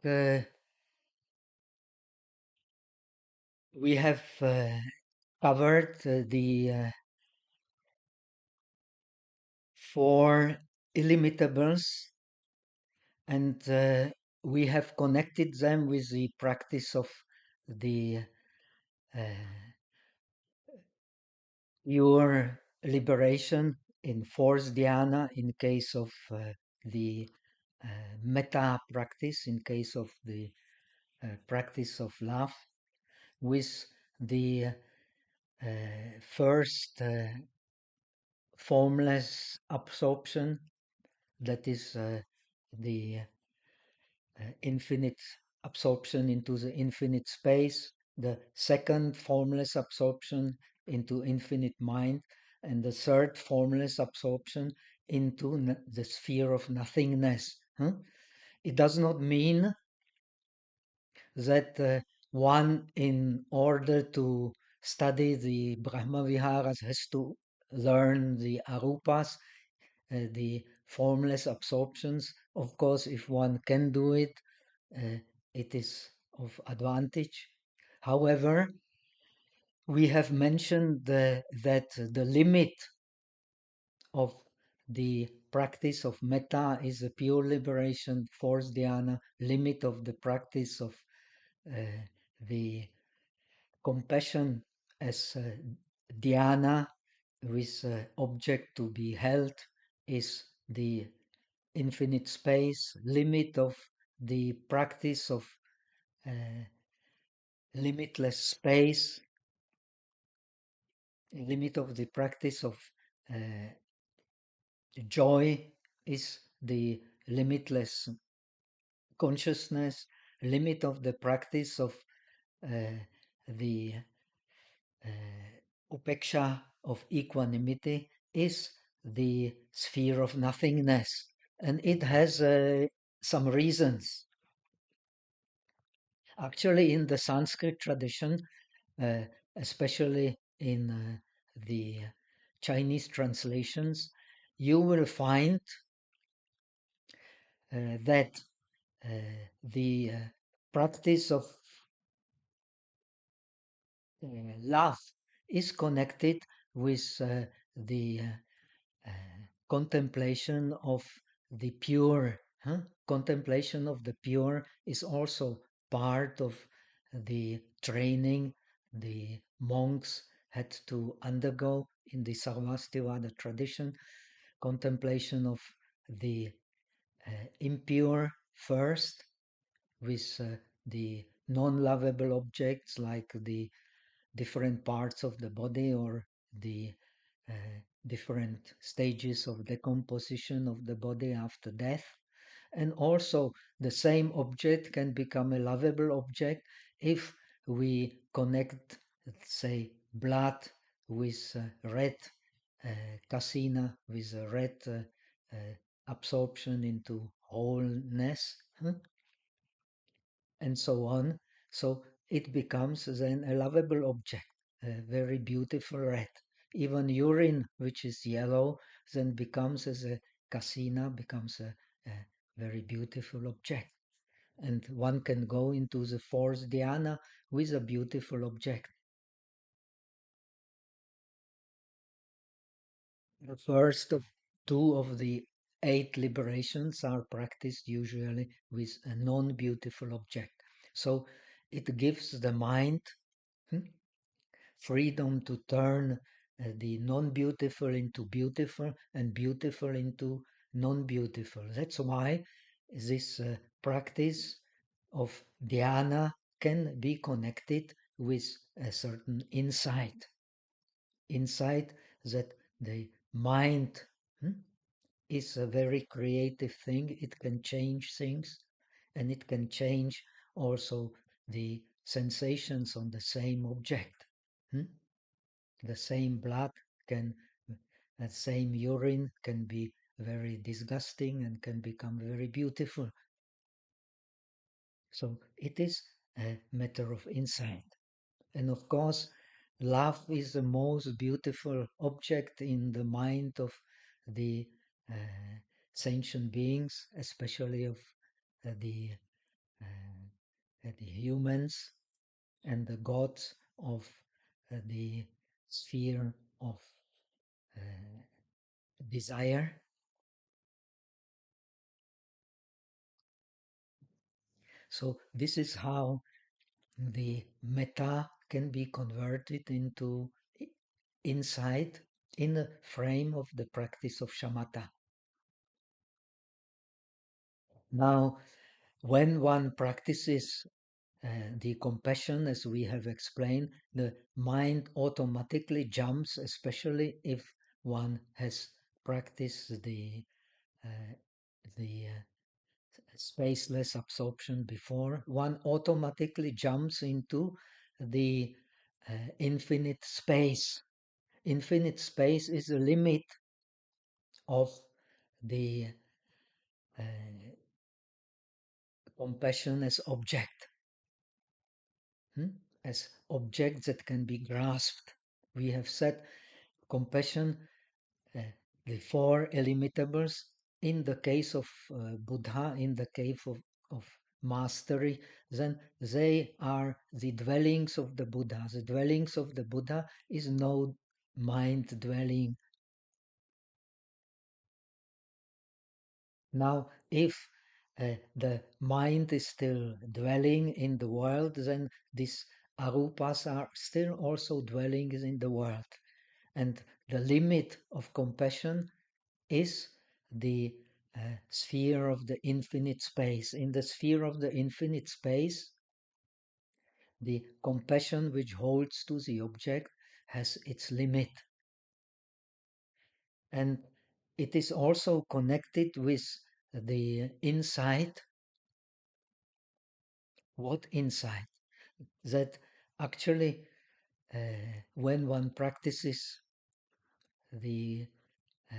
we have covered the four illimitables, and we have connected them with the practice of the uh, pure liberation in fourth dhyana in case of the metta practice, in case of the practice of love, with the first formless absorption, that is the infinite absorption into the infinite space, the second formless absorption into infinite mind, and the third formless absorption into the sphere of nothingness. Huh? It does not mean that one, in order to study the Brahma Viharas, has to learn the arupas, the formless absorptions. Of course, if one can do it, uh, it is of advantage. However, we have mentioned that the limit of the practice of metta is a pure liberation, fourth dhyana. Limit of the practice of the compassion as dhyana with object to be held is the infinite space. Limit of the practice of uh, limitless space, limit of the practice of uh, joy is the limitless consciousness. Limit of the practice of the upeksha, of equanimity, is the sphere of nothingness. And it has some reasons. Actually, in the Sanskrit tradition, uh, especially in the Chinese translations, you will find that uh, the practice of love is connected with the contemplation of the pure. Huh? Contemplation of the pure is also part of the training the monks had to undergo in the Sarvastivada tradition. Contemplation of the impure first, with the non-lovable objects like the different parts of the body, or the uh, different stages of decomposition of the body after death. And also, the same object can become a lovable object if we connect, say, blood with red kasina, with a red absorption into wholeness, huh? And so on. So it becomes then a lovable object, a very beautiful red. Even urine, which is yellow, then becomes as a kasina, becomes a very beautiful object. And one can go into the fourth dhyana with a beautiful object. The first of two of the eight liberations are practiced usually with a non-beautiful object. So it gives the mind freedom to turn the non-beautiful into beautiful and beautiful into non-beautiful. That's why this practice of dhyana can be connected with a certain insight. Insight that the mind is a very creative thing. It can change things, and it can change also the sensations on the same object. The same blood can, the same urine can be very disgusting and can become very beautiful. So it is a matter of insight. And of course, love is the most beautiful object in the mind of the sentient beings, especially of the the humans and the gods of the sphere of uh, desire. So this is how the metta can be converted into insight in the frame of the practice of shamatha. Now, when one practices the compassion, as we have explained, the mind automatically jumps, especially if one has practiced uh, the spaceless absorption before. One automatically jumps into the infinite space. Infinite space is the limit of the uh, compassion as object, as objects that can be grasped. We have said compassion, uh, the four illimitables, in the case of Buddha, in the case of mastery, then they are the dwellings of the Buddha. The dwellings of the Buddha is no mind dwelling. Now, if the mind is still dwelling in the world, then these arupas are still also dwelling in the world. And the limit of compassion is the sphere of the infinite space. In the sphere of the infinite space, the compassion which holds to the object has its limit. And it is also connected with the insight. What insight? That actually, when one practices the uh,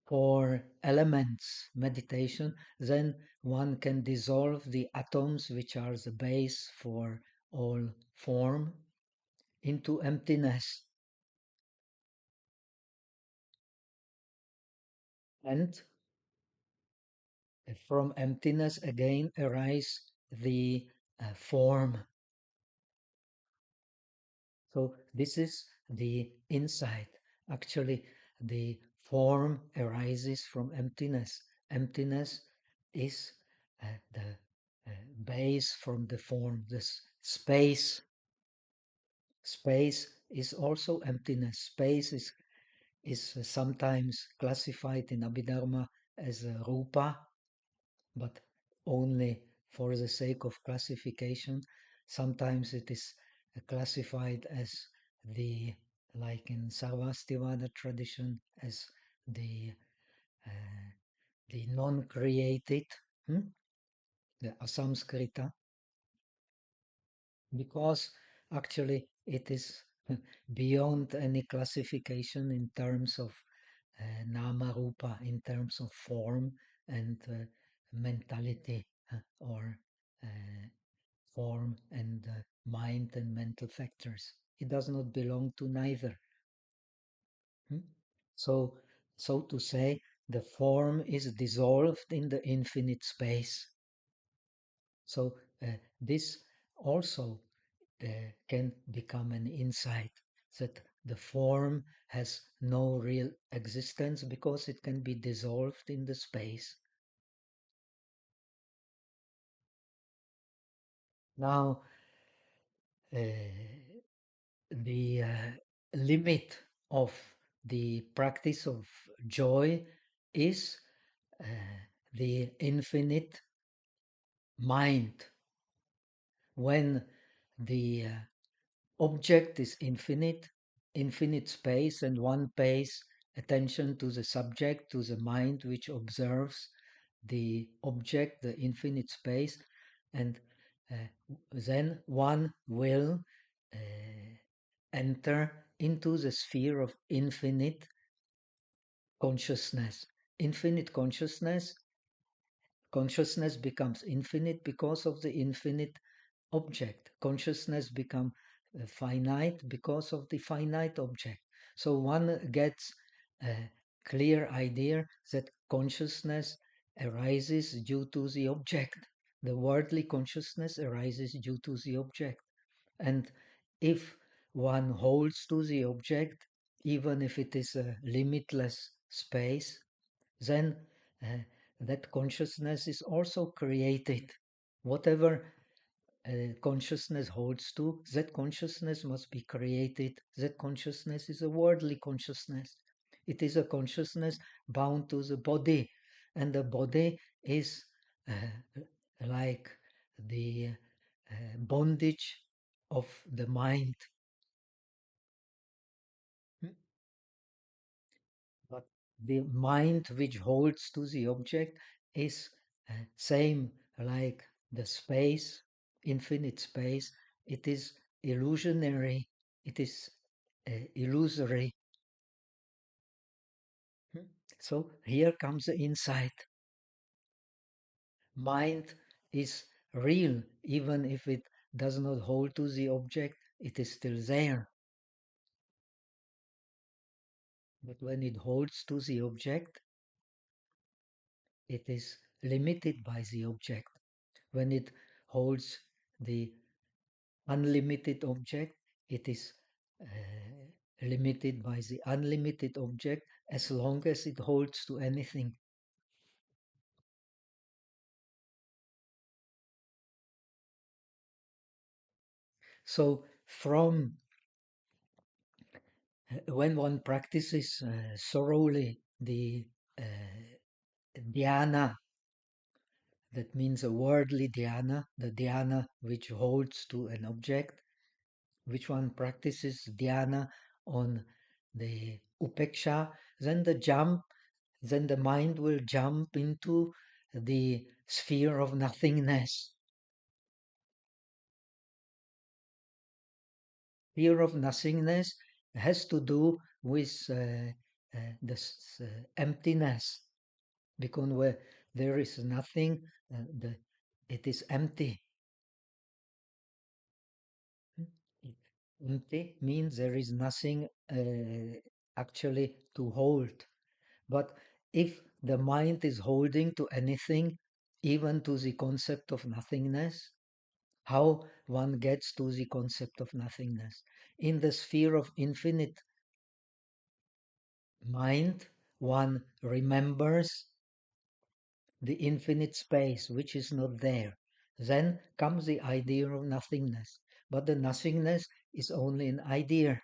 four elements meditation, then one can dissolve the atoms, which are the base for all form, into emptiness. And from emptiness again arise the form. So this is the insight. Actually, the form arises from emptiness. Emptiness is the base from the form. This space. Space is also emptiness. Space is sometimes classified in Abhidharma as a rupa, but only for the sake of classification. Sometimes it is classified as the, like in Sarvastivada tradition, as the uh, the non-created, the asamskrita, because actually it is beyond any classification in terms of nama rupa, in terms of form and mentality, or uh, form and mind and mental factors. It does not belong to neither. Hmm? So, so to say, the form is dissolved in the infinite space. So this also can become an insight that the form has no real existence because it can be dissolved in the space. Now, the limit of the practice of joy is uh, the infinite mind. When the object is infinite, infinite space, and one pays attention to the subject, to the mind which observes the object, the infinite space, and uh, then one will uh, enter into the sphere of infinite consciousness. Infinite consciousness, consciousness becomes infinite because of the infinite object. Consciousness becomes finite because of the finite object. So one gets a clear idea that consciousness arises due to the object. The worldly consciousness arises due to the object. And if one holds to the object, even if it is a limitless space, then uh, that consciousness is also created. Whatever consciousness holds to, that consciousness must be created. That consciousness is a worldly consciousness. It is a consciousness bound to the body, and the body is like the bondage of the mind. Hmm? But the mind which holds to the object is same like the space, infinite space. It is illusionary. It is illusory. Hmm? So here comes the insight. Mind is real, even if it does not hold to the object, it is still there. But when it holds to the object, it is limited by the object. When it holds the unlimited object, it is limited by the unlimited object as long as it holds to anything. So from when one practices thoroughly the uh, dhyana, that means a worldly dhyana, the dhyana which holds to an object, which one practices dhyana on the upeksha, then the mind will jump into the sphere of nothingness. Sphere of nothingness has to do with this emptiness, because where there is nothing, it is empty. Empty means there is nothing actually to hold. But if the mind is holding to anything, even to the concept of nothingness, how one gets to the concept of nothingness? In the sphere of infinite mind, one remembers the infinite space which is not there. Then comes the idea of nothingness. But the nothingness is only an idea,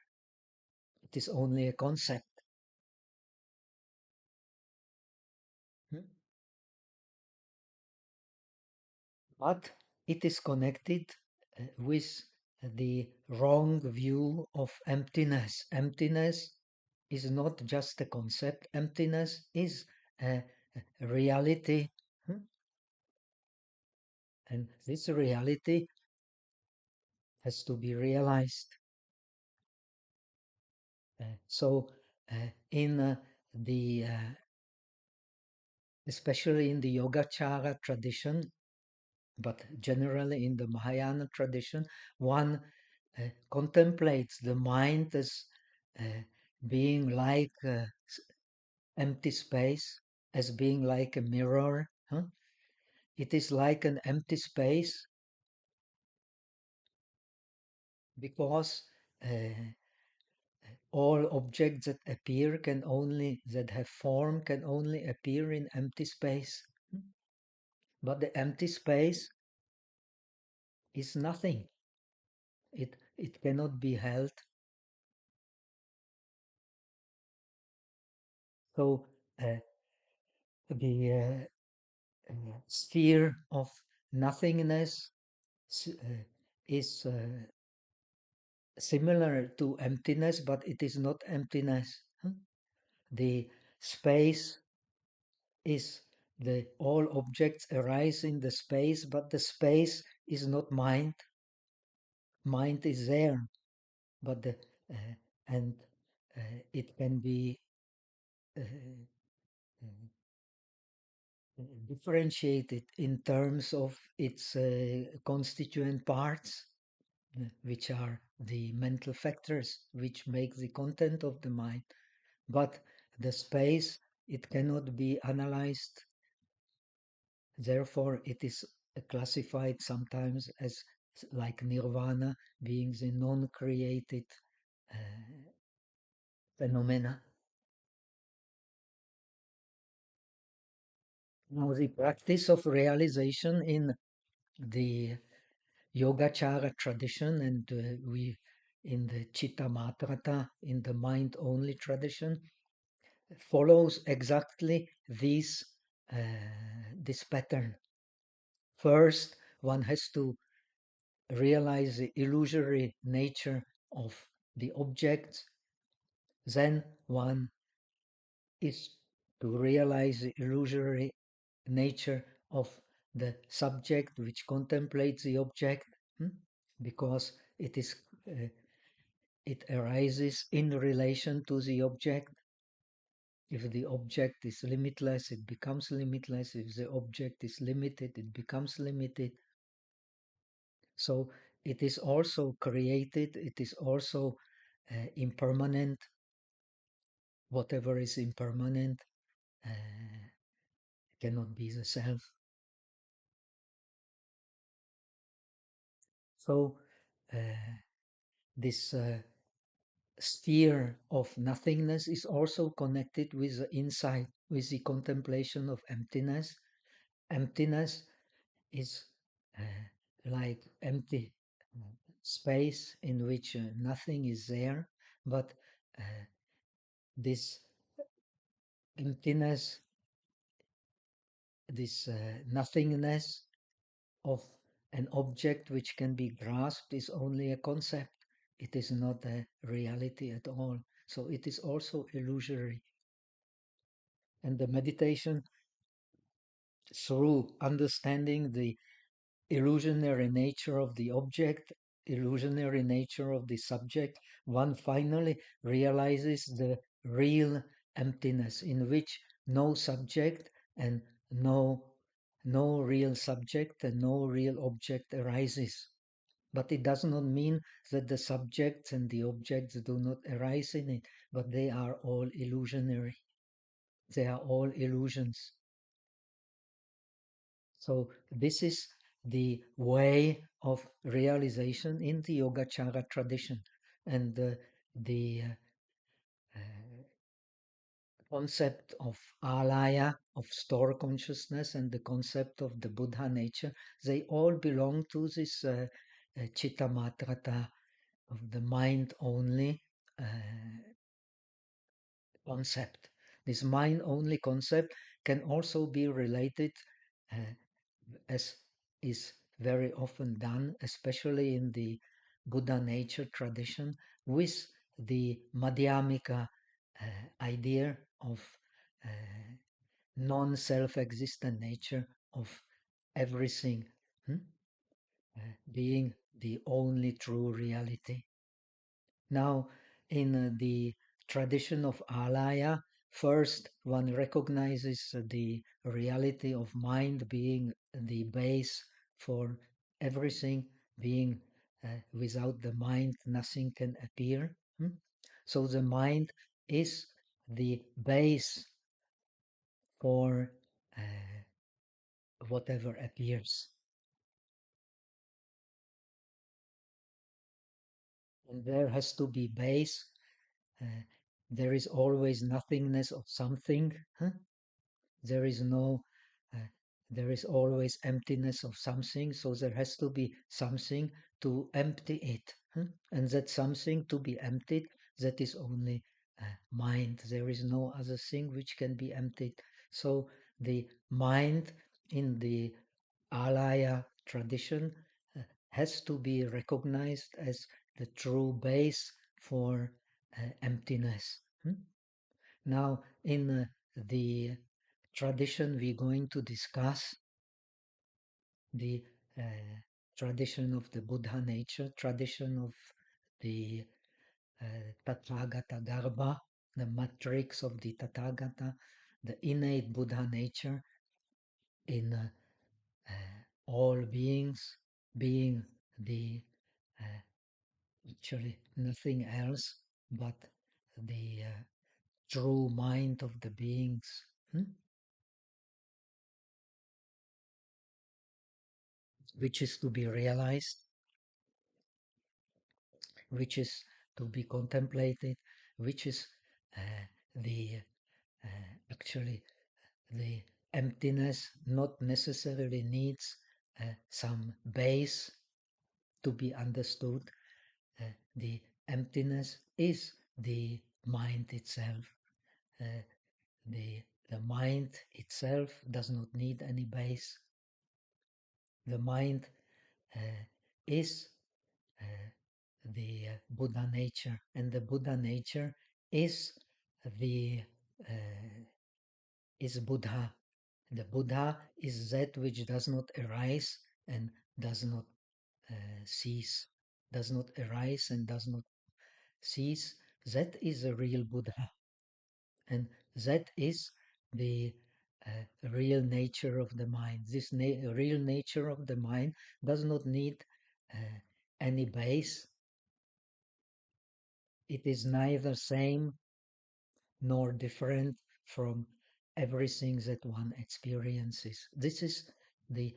it is only a concept. Hmm? But it is connected with the wrong view of emptiness. Emptiness is not just a concept, emptiness is a reality. Hmm? And this reality has to be realized. So, in the especially in the Yogacara tradition, but generally in the Mahayana tradition, one contemplates the mind as uh, being like empty space, as being like a mirror. Huh? It is like an empty space because all objects that appear can only, that have form, can only appear in empty space. But the empty space is nothing. It cannot be held. So the sphere of nothingness is similar to emptiness, but it is not emptiness. The space is the all objects arise in the space, but the space is not mind. Mind is there, but the and it can be uh, differentiated in terms of its constituent parts, which are the mental factors which make the content of the mind. But the space, it cannot be analyzed. Therefore, it is classified sometimes as like nirvana, being the non-created uh, phenomena. Now, the practice of realization in the Yogacara tradition, and we in the Chitta Matrata, in the mind only tradition, follows exactly uh, this pattern. First, one has to realize the illusory nature of the objects. Then one is to realize the illusory nature of the subject which contemplates the object, because it is it arises in relation to the object. If the object is limitless, it becomes limitless. If the object is limited, it becomes limited. So it is also created, it is also impermanent. Whatever is impermanent uh, cannot be the self. So this sphere of nothingness is also connected with the insight, with the contemplation of emptiness. Emptiness is like empty space in which nothing is there, but this emptiness, this nothingness of an object which can be grasped is only a concept. It is not a reality at all. So it is also illusory. And the meditation, through understanding the illusionary nature of the object, illusionary nature of the subject, one finally realizes the real emptiness in which no subject and no no real subject and no real object arises. But it does not mean that the subjects and the objects do not arise in it, but they are all illusionary. They are all illusions. So this is the way of realization in the Yogacara tradition. And the concept of alaya, of store consciousness, and the concept of the Buddha nature, they all belong to this Chitta Matrata of the mind only concept. This mind only concept can also be related, uh, as is very often done, especially in the Buddha nature tradition, with the Madhyamika idea of uh, non-self-existent nature of everything, hmm? Being the only true reality. Now, in the tradition of Alaya, first one recognizes the reality of mind being the base for everything, being without the mind, nothing can appear. So the mind is the base for whatever appears. And there has to be base. Uh, there is always nothingness of something. There is no, uh, there is always emptiness of something. So there has to be something to empty it. And that something to be emptied, that is only mind. There is no other thing which can be emptied. So the mind in the Alaya tradition has to be recognized as the true base for emptiness. Now, in the tradition we're going to discuss, the uh, tradition of the Buddha nature, tradition of the Tathagata Garbha, the matrix of the Tathagata, the innate Buddha nature in all beings, being the actually nothing else but the true mind of the beings. which is to be realized, which is to be contemplated, which is the actually the emptiness not necessarily needs some base to be understood. The emptiness is the mind itself. Uh, the mind itself does not need any base. The mind is the Buddha nature, and the Buddha nature is the is Buddha. The Buddha is that which does not arise and does not cease, does not arise and does not cease. That is a real Buddha, and that is the real nature of the mind. This real nature of the mind does not need any base. It is neither same nor different from everything that one experiences. This is the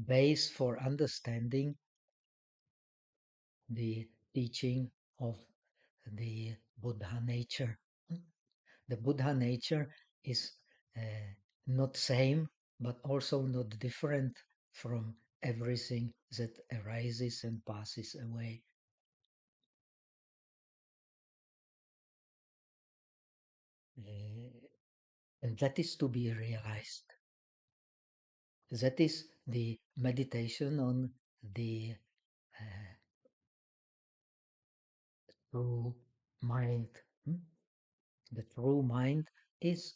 base for understanding the teaching of the Buddha nature. The Buddha nature is not same, but also not different from everything that arises and passes away. And that is to be realized. That is the meditation on the true mind. The true mind is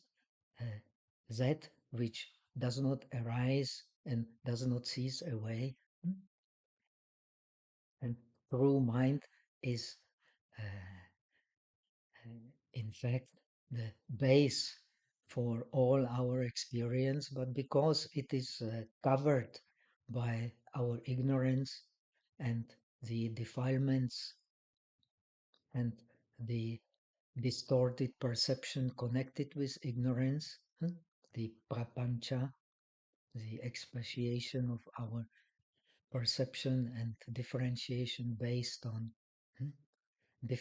uh, that which does not arise and does not cease away. And true mind is, uh, in fact, the base for all our experience, but because it is covered by our ignorance and the defilements and the distorted perception connected with ignorance, the prapancha, the expatiation of our perception and differentiation based on hmm,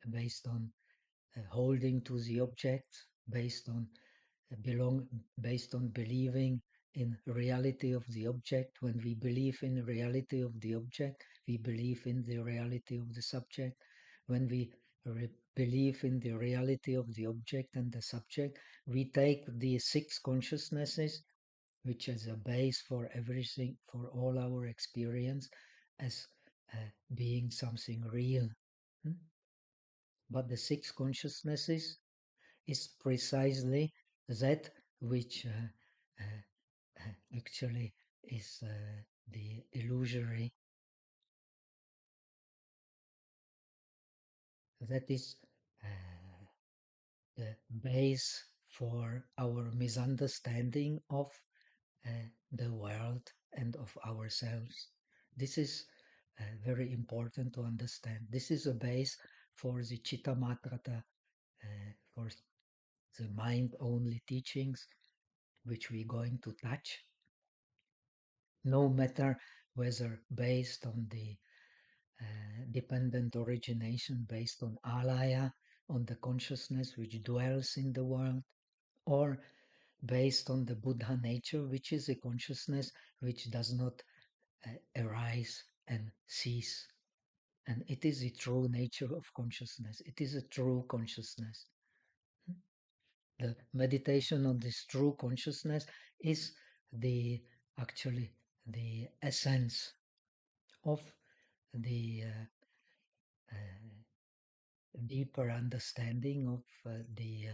based on holding to the object, based on belong, based on believing in reality of the object. When we believe in the reality of the object, we believe in the reality of the subject. When we believe in the reality of the object and the subject, we take the six consciousnesses, which is a base for everything, for all our experience, as being something real. Hmm? But the six consciousnesses is precisely that which actually is the illusory, that is the base for our misunderstanding of uh, the world and of ourselves. This is very important to understand. This is a base for the Chittamatrata, for the mind-only teachings, which we're going to touch, no matter whether based on the dependent origination, based on alaya, on the consciousness which dwells in the world, or based on the Buddha nature, which is a consciousness which does not arise and cease. And it is the true nature of consciousness. It is a true consciousness. The meditation on this true consciousness is the actually the essence of the deeper understanding of the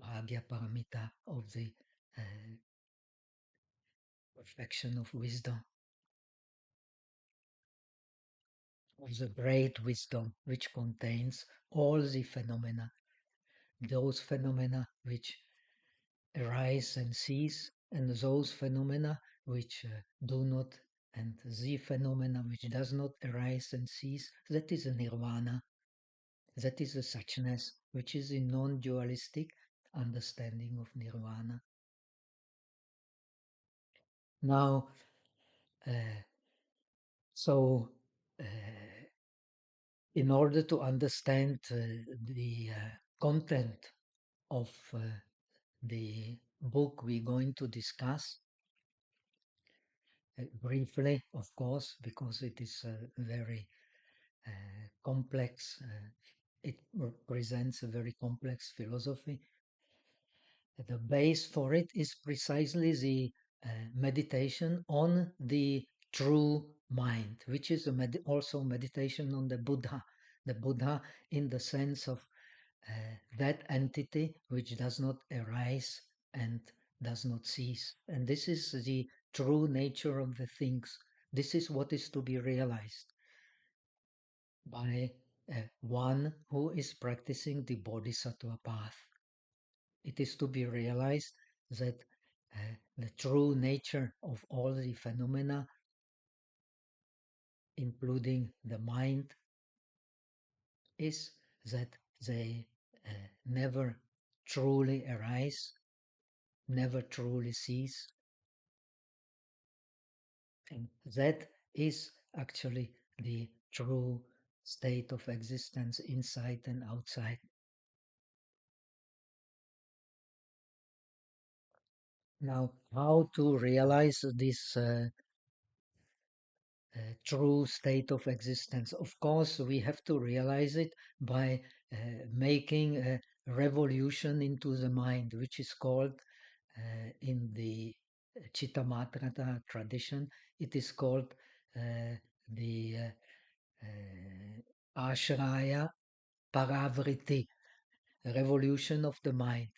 Bhagya Paramita, of the uh, perfection of wisdom, of the great wisdom which contains all the phenomena, those phenomena which arise and cease, and those phenomena which do not, and the phenomena which does not arise and cease. That is a nirvana. That is a suchness, which is a non-dualistic understanding of nirvana. Now, uh, so uh, in order to understand the content of the book we're going to discuss, briefly, of course, because it is very complex, it presents a very complex philosophy. The base for it is precisely the meditation on the true mind, which is also meditation on the Buddha in the sense of that entity which does not arise and does not cease. And this is the true nature of the things. This is what is to be realized by one who is practicing the Bodhisattva path. It is to be realized that the true nature of all the phenomena, including the mind, is that they never truly arise, never truly cease. And that is actually the true state of existence inside and outside. Now, how to realize this true state of existence? Of course, we have to realize it by making a revolution into the mind, which is called in the Chittamatra tradition, it is called the Ashraya Paravriti, revolution of the mind.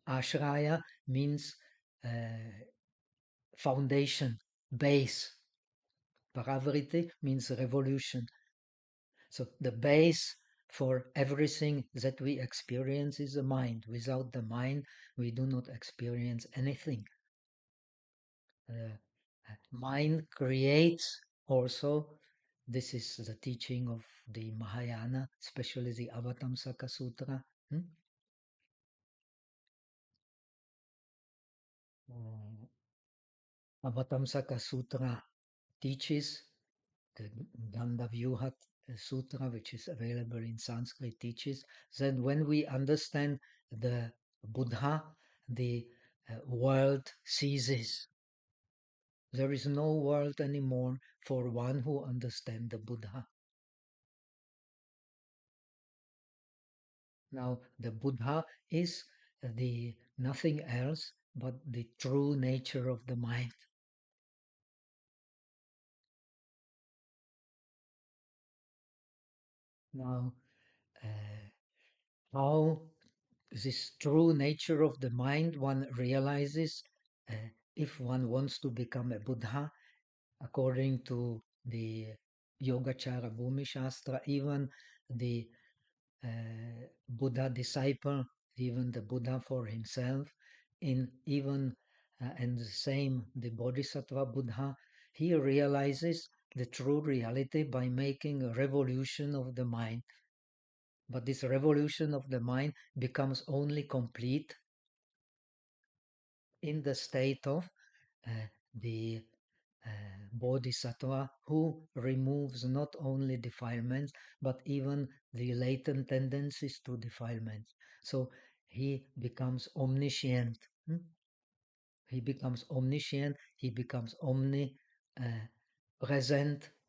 Ashraya means uh, foundation, base. Paravriti means revolution. So the base for everything that we experience is the mind. Without the mind, we do not experience anything. Mind creates also. This is the teaching of the Mahayana, especially the Avatamsaka Sutra. Hmm? Avatamsaka Sutra teaches the Gandhavyuha Sutra, which is available in Sanskrit, teaches that when we understand the Buddha, the world ceases. There is no world anymore for one who understands the Buddha. Now, the Buddha is the nothing else but the true nature of the mind. Now, uh, how this true nature of the mind one realizes uh, if one wants to become a Buddha, according to the Yogacara Bhumi Shastra, even the Buddha disciple, even the Buddha for himself, in even and the same the Bodhisattva Buddha, he realizes the true reality by making a revolution of the mind. But this revolution of the mind becomes only complete in the state of uh, the uh, Bodhisattva who removes not only defilements but even the latent tendencies to defilements. So he becomes omniscient. Hmm? He becomes omniscient. He becomes omnipresent.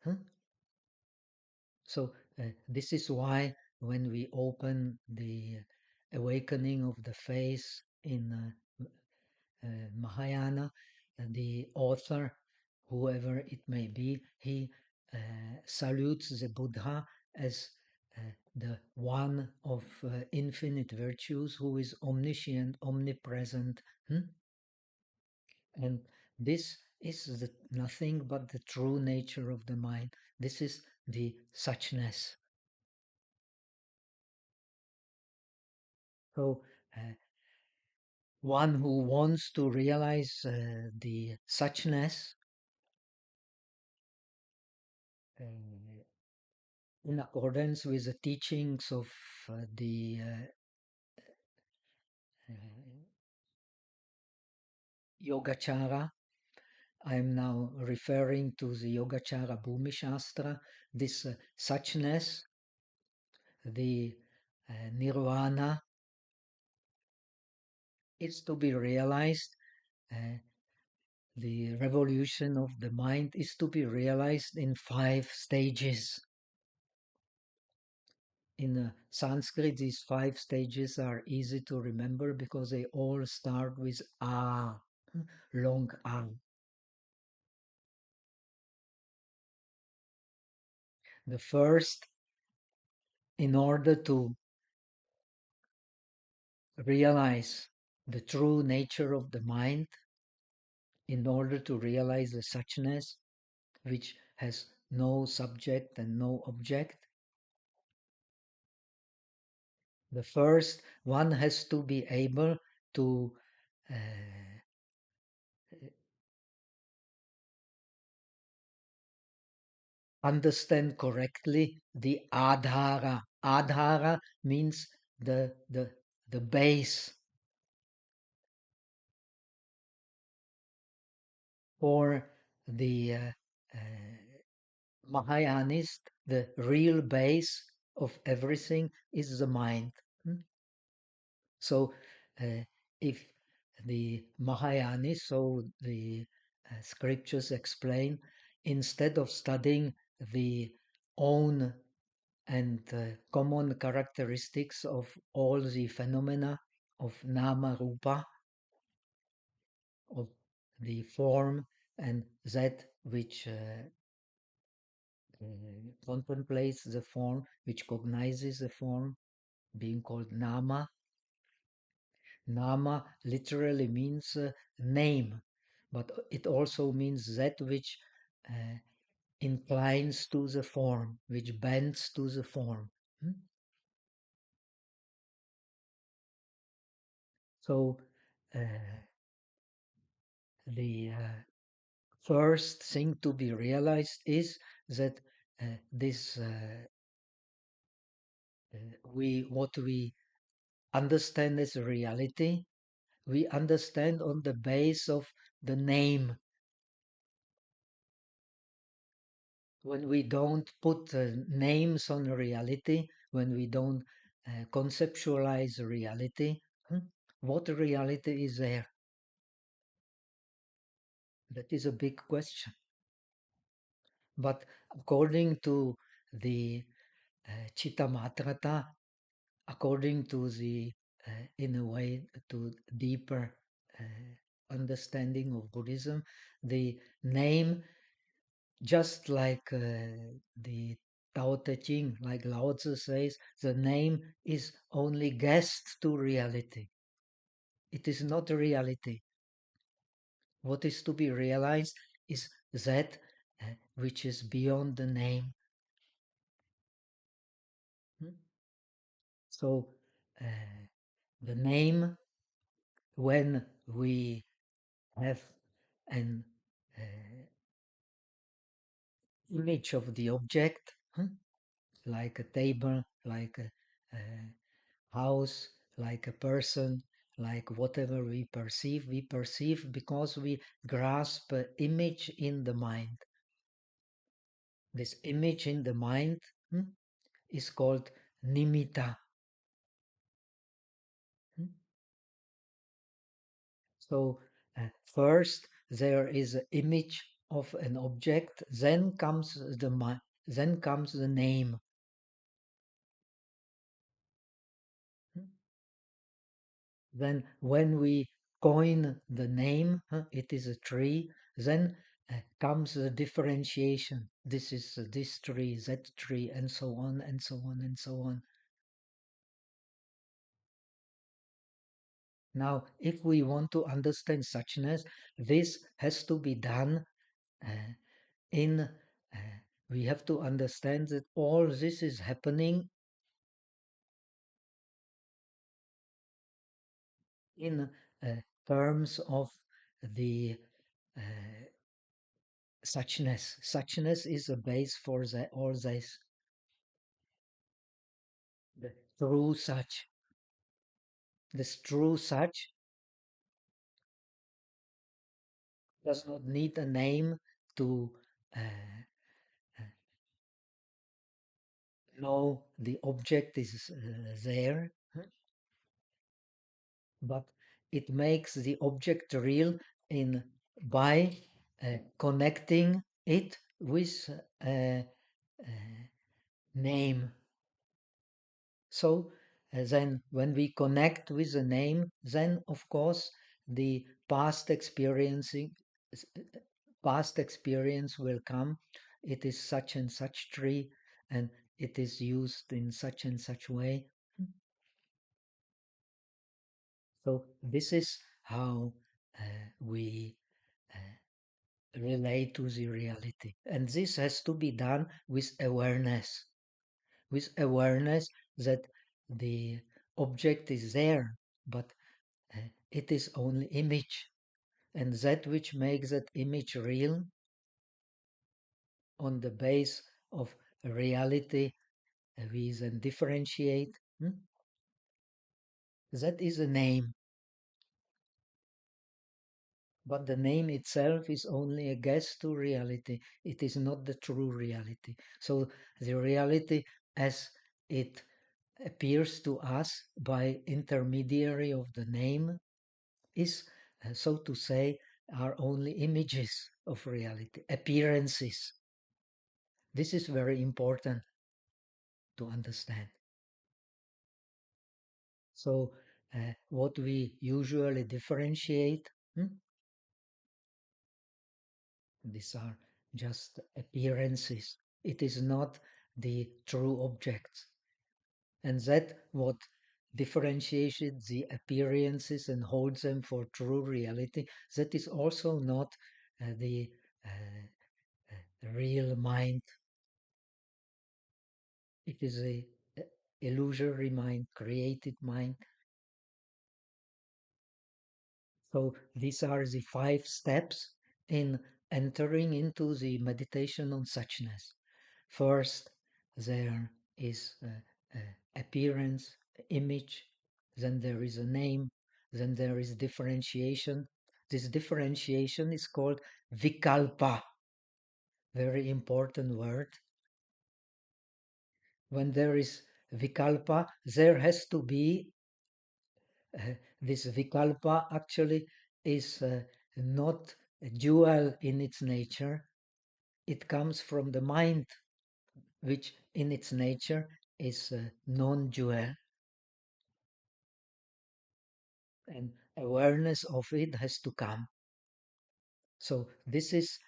Huh? So this is why when we open the awakening of the face in Mahayana, the author, whoever it may be, he salutes the Buddha as the one of infinite virtues who is omniscient, omnipresent. Hmm? And this is nothing but the true nature of the mind. This is the suchness. So, one who wants to realize the suchness uh, in accordance with the teachings of the uh, Yogacara, I'm now referring to the Yogacara Bhumi Shastra, this suchness, the nirvana, is to be realized. Uh, the revolution of the mind is to be realized in 5 stages. In Sanskrit, these 5 stages are easy to remember because they all start with A, long A. The first, in order to realize the true nature of the mind, in order to realize the suchness, which has no subject and no object, the first one has to be able to uh, understand correctly the adhara. Adhara means the base, or the Mahayanist, the real base of everything is the mind. Hmm? So, if the Mahayanists, so the scriptures explain, instead of studying the own and common characteristics of all the phenomena of nama rupa, of the form and that which contemplates the form, which cognizes the form, being called nama. Nama literally means name, but it also means that which uh, inclines to the form, which bends to the form. Hmm? So uh, the first thing to be realized is that this we what we understand as reality, we understand on the base of the name. When we don't put names on reality, when we don't conceptualize reality, what reality is there? That is a big question. But according to the Chittamatrata, according to the, in a way, to deeper understanding of Buddhism, the name, just like the Tao Te Ching, like Lao Tzu says, the name is only guest to reality. It is not reality. What is to be realized is that which is beyond the name. Hmm? So the name, when we have an image of the object, like a table, like a house, like a person, like whatever we perceive because we grasp an image in the mind. This image in the mind is called nimitta. Hmm? So first there is an image of an object, then comes then comes the name. Hmm? Then when we coin the name, it is a tree, then comes the differentiation. This is this tree, that tree, and so on, and so on, and so on. Now, if we want to understand suchness, this has to be done uh, in, we have to understand that all this is happening in terms of the uh, suchness. Suchness is the base for all this. The true such. This true such does not need a name to uh, uh, know the object is there, but it makes the object real in by connecting it with a, a name. So then when we connect with the name, then of course the past experience will come. It is such and such tree, and it is used in such and such way. So this is how we relate to the reality. And this has to be done with awareness that the object is there, but it is only image. And that which makes that image real on the base of reality, we then differentiate. That is a name. But the name itself is only a guess to reality. It is not the true reality. So the reality as it appears to us by intermediary of the name is, so to say, are only images of reality, appearances. This is very important to understand. So what we usually differentiate, these are just appearances. It is not the true objects. And that what differentiates the appearances and holds them for true reality, that is also not the real mind. It is a illusory mind, created mind. So these are the 5 steps in entering into the meditation on suchness. First, there is appearance, image, then there is a name, then there is differentiation. This differentiation is called vikalpa, very important word. When there is vikalpa, there has to be this vikalpa actually is not dual in its nature. It comes from the mind, which in its nature is non-dual. And awareness of it has to come. So this is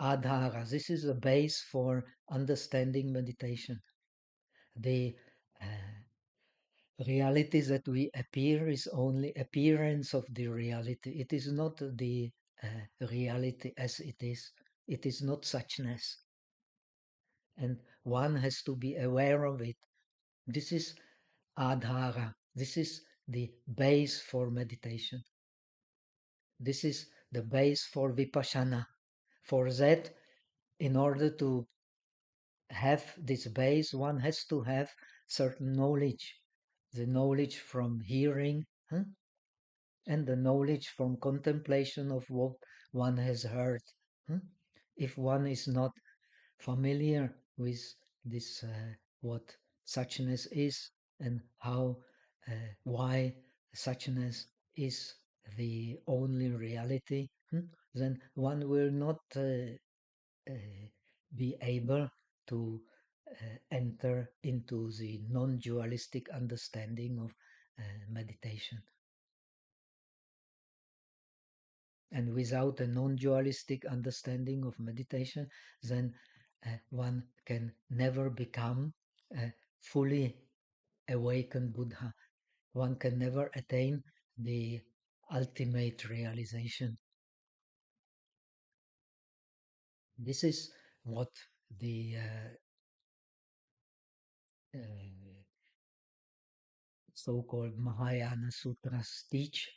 adhara. This is a base for understanding meditation. The reality that we appear is only appearance of the reality. It is not the reality as it is. It is not suchness. And one has to be aware of it. This is adhara. This is the base for meditation. This is the base for vipassana. For that, in order to have this base, one has to have certain knowledge. The knowledge from hearing, and the knowledge from contemplation of what one has heard. If one is not familiar with this, what suchness is and how, why suchness is the only reality, then one will not uh, be able to enter into the non-dualistic understanding of meditation. And without a non-dualistic understanding of meditation, then one can never become a fully awakened Buddha. One can never attain the ultimate realization. This is what the uh, so-called Mahayana sutras teach,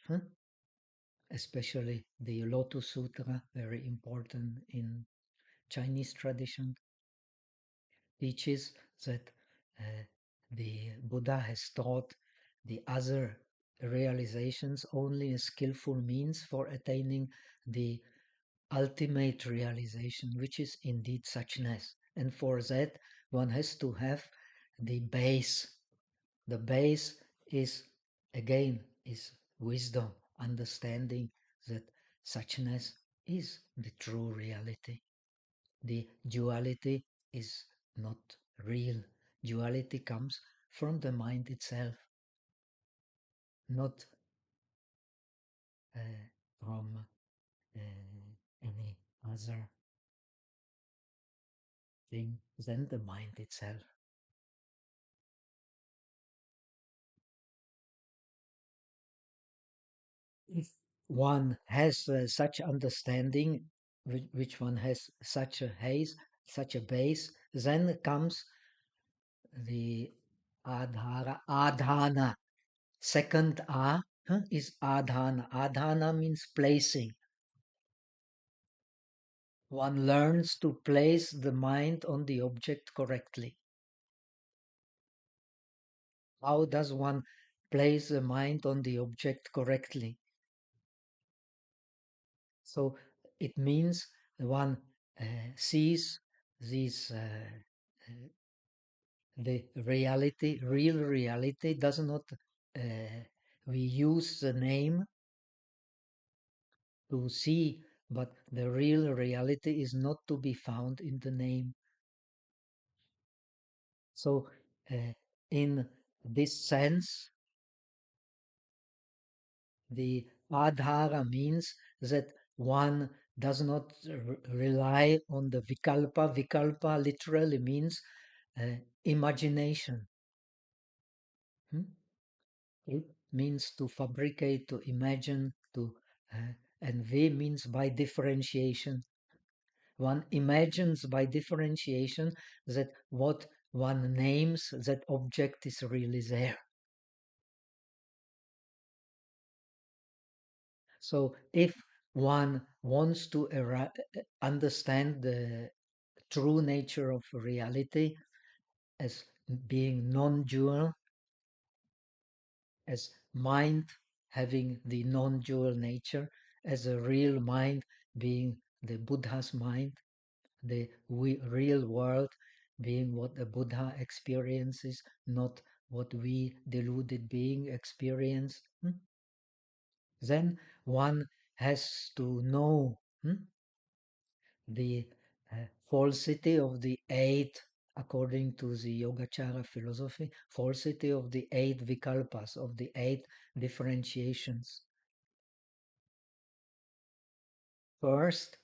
especially the Lotus Sutra, very important in Chinese tradition, teaches that the Buddha has taught the other realizations only a skillful means for attaining the ultimate realization, which is indeed suchness. And for that, one has to have the base. The base is, again, is wisdom, understanding that suchness is the true reality. The duality is not real. Duality comes from the mind itself, not uh, from any other thing than the mind itself. If one has such understanding, which one has such a haze, such a base, then comes the adhana. Second is adhana. Adhana means placing. One learns to place the mind on the object correctly. How does one place the mind on the object correctly? So it means one sees this the reality, real reality does not. We use the name to see, but the real reality is not to be found in the name. So, in this sense, the adhara means that one does not rely on the vikalpa. Vikalpa literally means imagination. It means to fabricate, to imagine, to and V means by differentiation. One imagines by differentiation that what one names that object is really there. So if one wants to understand the true nature of reality as being non-dual, as mind having the non-dual nature, as a real mind being the Buddha's mind, the real world being what the Buddha experiences, not what we deluded being experience, then one has to know the falsity of the eight, according to the Yogacara philosophy, falsity of the eight vikalpas, of the eight differentiations. First,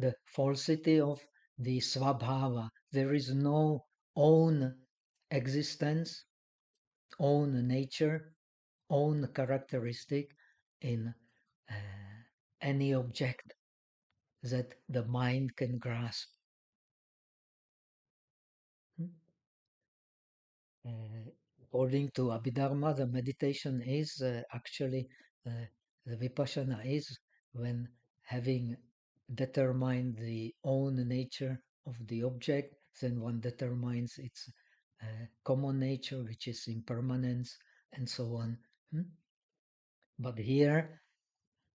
the falsity of the svabhava. There is no own existence, own nature, own characteristic in uh, any object that the mind can grasp. Uh, According to Abhidharma, the meditation is actually the Vipassana is when having determined the own nature of the object, then one determines its common nature, which is impermanence, and so on. But here,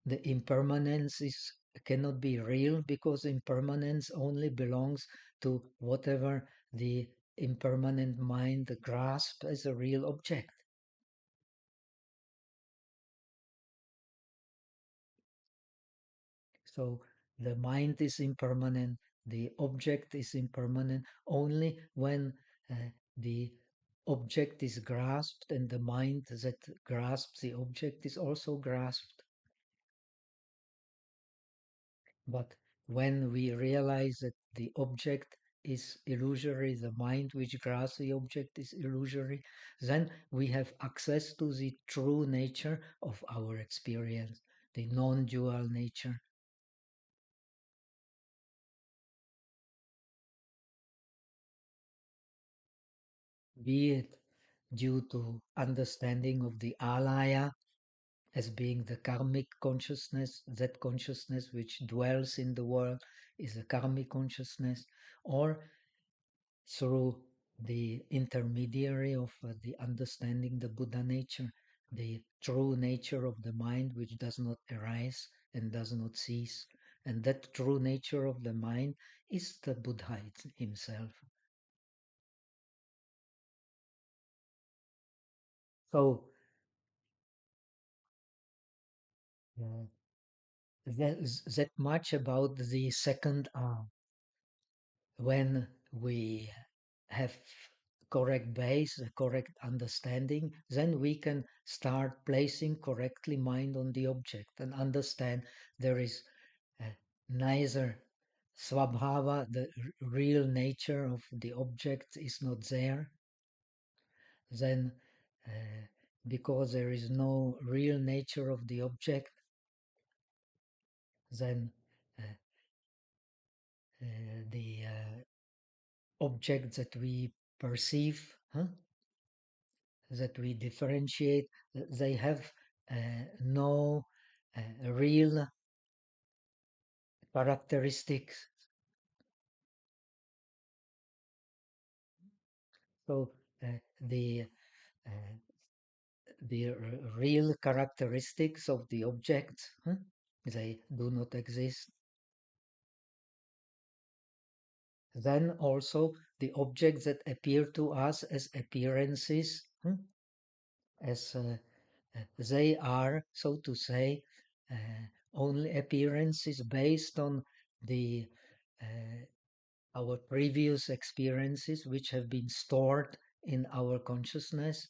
the impermanence is cannot be real because impermanence only belongs to whatever the impermanent mind grasps as a real object. So the mind is impermanent, the object is impermanent only when the object is grasped and the mind that grasps the object is also grasped. But when we realize that the object is illusory, the mind which grasps the object is illusory, then we have access to the true nature of our experience, the non-dual nature. Be it due to understanding of the alaya as being the karmic consciousness, that consciousness which dwells in the world is a karmic consciousness, or through the intermediary of the understanding the Buddha nature, the true nature of the mind which does not arise and does not cease, And that true nature of the mind is the Buddha himself. So uh, that much about the second arm. When we have correct base, a correct understanding, then we can start placing correctly mind on the object and understand there is uh, neither swabhava, the real nature of the object is not there. Then because there is no real nature of the object, then uh, the object that we perceive, that we differentiate, they have no real characteristics. So the uh, real characteristics of the objects, they do not exist. Then also the objects that appear to us as appearances, as they are, so to say, uh, only appearances based on the our previous experiences which have been stored in our consciousness,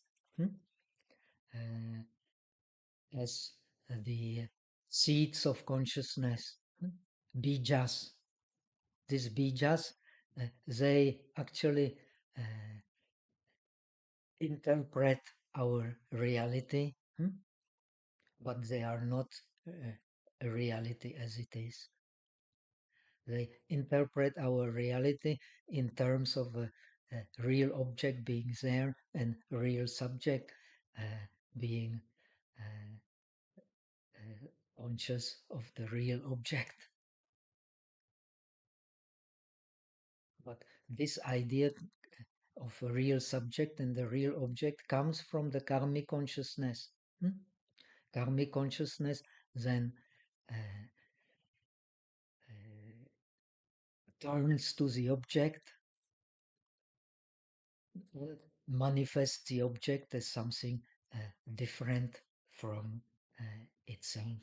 uh, as the seeds of consciousness, bijas. These bijas, they actually interpret our reality, but they are not a reality as it is. They interpret our reality in terms of a real object being there and real subject uh, being uh, conscious of the real object. But this idea of a real subject and the real object comes from the karmic consciousness. Karmic consciousness then uh, turns to the object and manifests the object as something different from itself.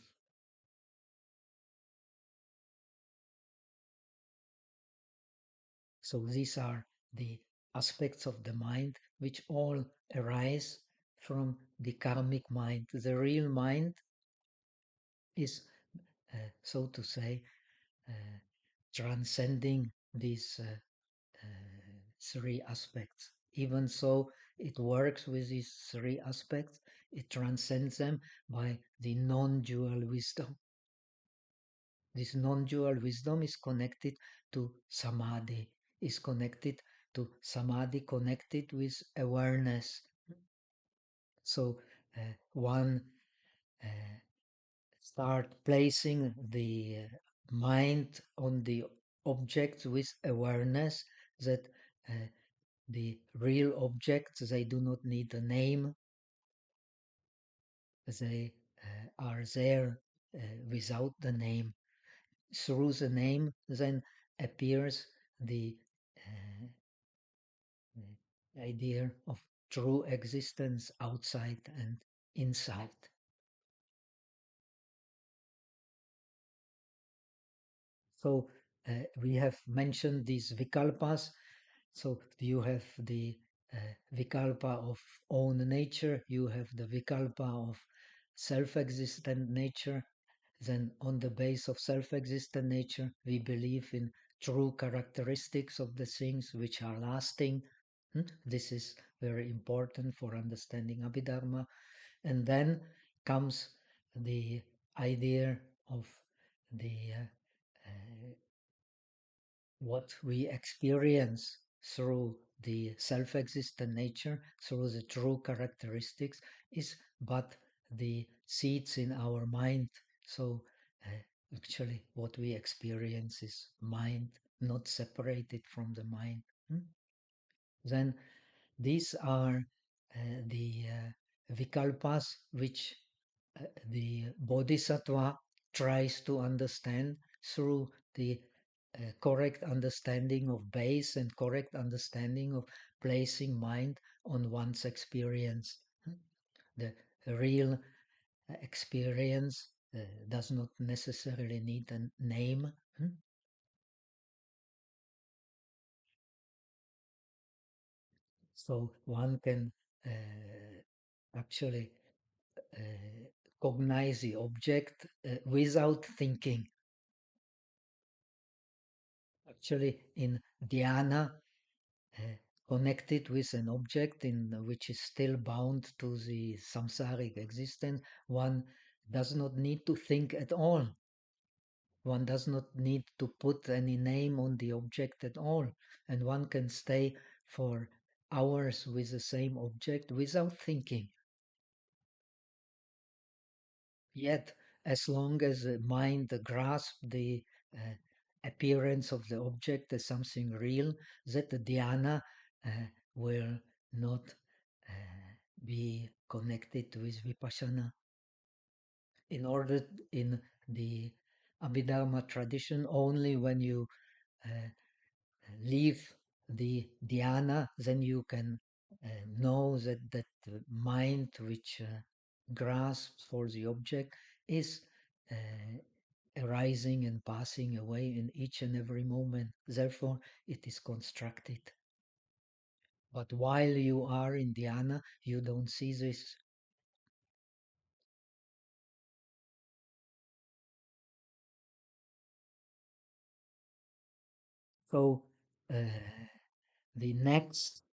So these are the aspects of the mind which all arise from the karmic mind. The real mind is, so to say, uh, transcending these three aspects. Even so, it works with these three aspects, it transcends them by the non dual wisdom. This non dual wisdom is connected to samadhi, is connected to samadhi, connected with awareness. So one uh, start placing the mind on the objects with awareness that uh, the real objects, they do not need a name. They are there without the name. Through the name, then appears the idea of true existence outside and inside. So we have mentioned these vikalpas. So you have the vikalpa of own nature, you have the vikalpa of self-existent nature. Then on the base of self-existent nature, we believe in true characteristics of the things which are lasting. This is very important for understanding Abhidharma. And then comes the idea of the what we experience through the self-existent nature, through the true characteristics, is but the seeds in our mind. So actually what we experience is mind, not separated from the mind. Then these are the vikalpas which the bodhisattva tries to understand. through the correct understanding of base and correct understanding of placing mind on one's experience. The real experience does not necessarily need a name. So one can actually cognize the object without thinking. Actually, in dhyana, connected with an object in which is still bound to the samsaric existence, one does not need to think at all. One does not need to put any name on the object at all, and one can stay for hours with the same object without thinking. Yet, as long as the mind grasps the uh, appearance of the object as something real, that the dhyana will not be connected with vipassana. In order, in the Abhidharma tradition, only when you uh, leave the dhyana, then you can know that mind which grasps for the object is arising and passing away in each and every moment. Therefore, it is constructed. But while you are in dhyana, you don't see this. So the next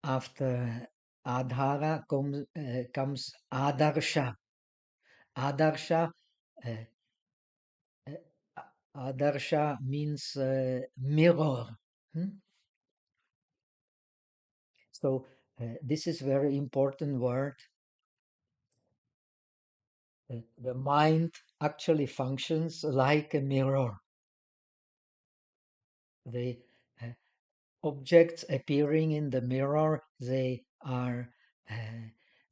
after adhara comes adarsha. Adarsha, uh, adarsha means mirror. Hmm? So this is very important word. The mind actually functions like a mirror. The uh, objects appearing in the mirror, they are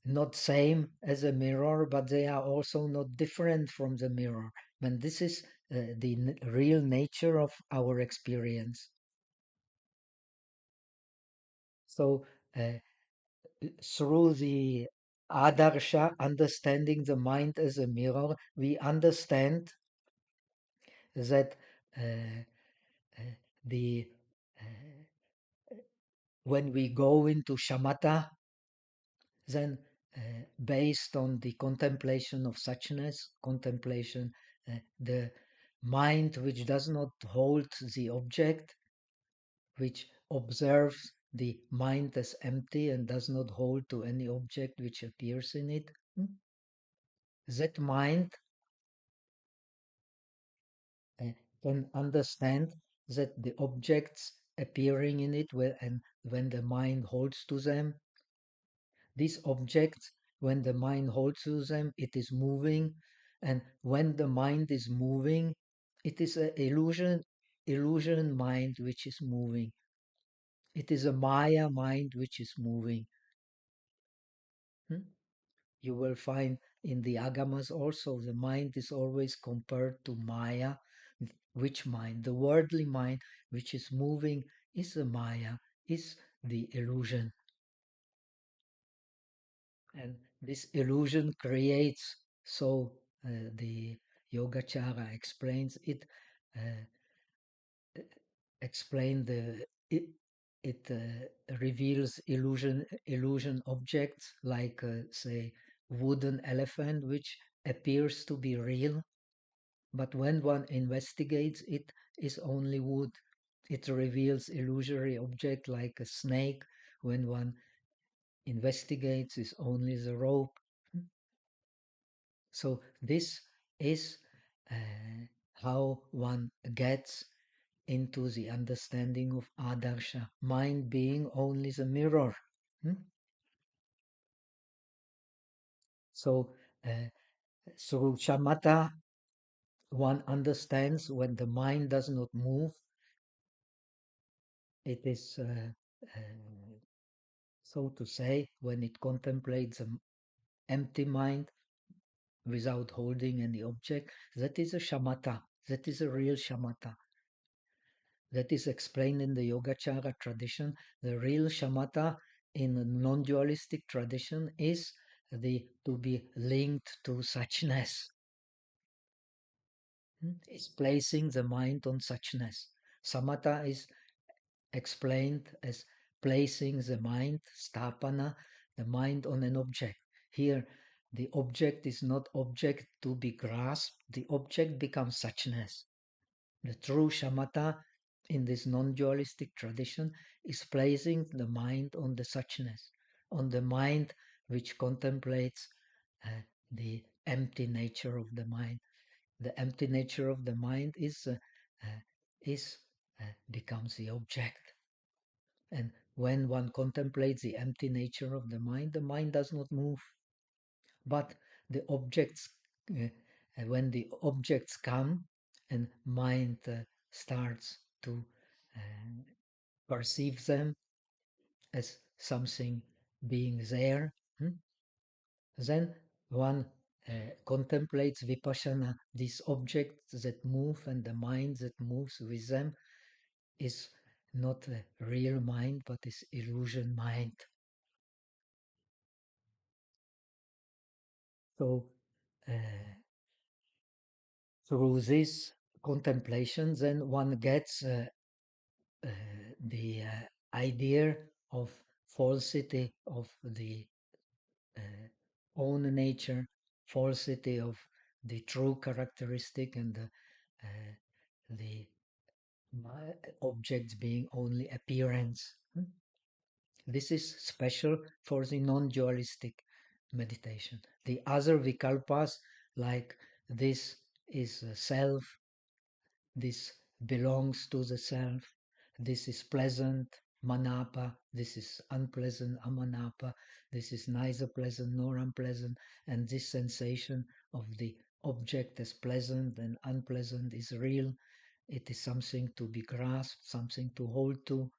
not same as a mirror, but they are also not different from the mirror. And this is the real nature of our experience. So through the adarsha, understanding the mind as a mirror, we understand that the when we go into shamatha, then based on the contemplation of suchness, contemplation, the mind which does not hold the object, which observes the mind as empty and does not hold to any object which appears in it, that mind uh, can understand that the objects appearing in it, and when the mind holds to them, these objects, when the mind holds to them, it is moving, and when the mind is moving, it is an illusion mind which is moving. It is a Maya mind which is moving. Hmm? You will find in the Agamas also the mind is always compared to Maya. Which mind? The worldly mind which is moving is the Maya, is the illusion. And this illusion creates, so the Yogacara explains it, uh, explain the it reveals illusion objects like say wooden elephant which appears to be real, but when one investigates it is only wood. It reveals illusory object like a snake. When one investigates is only the rope. So this is how one gets into the understanding of adarsha, mind being only the mirror. Hmm? So through shamatha, one understands when the mind does not move, it is, so to say, when it contemplates an empty mind without holding any object, that is a shamatha. That is a real shamatha. That is explained in the Yogacara tradition. The real shamatha in a non-dualistic tradition is to be linked to suchness. Is placing the mind on suchness. Samatha is explained as placing the mind, stapana, the mind on an object. Here, the object is not object to be grasped, the object becomes suchness. The true shamatha in this non-dualistic tradition is placing the mind on the suchness, on the mind which contemplates the empty nature of the mind. The empty nature of the mind is becomes the object. And when one contemplates the empty nature of the mind does not move. But the objects, when the objects come and mind starts to uh, perceive them as something being there, then one contemplates vipassana. These objects that move and the mind that moves with them is not a real mind, but is illusion mind. So through this contemplation, then one gets the idea of falsity of the own nature, falsity of the true characteristic, and the objects being only appearance. This is special for the non-dualistic meditation. The other vikalpas, like this is self, this belongs to the self, this is pleasant, manapa, this is unpleasant, amanapa, this is neither pleasant nor unpleasant, and this sensation of the object as pleasant and unpleasant is real. It is something to be grasped, something to hold to.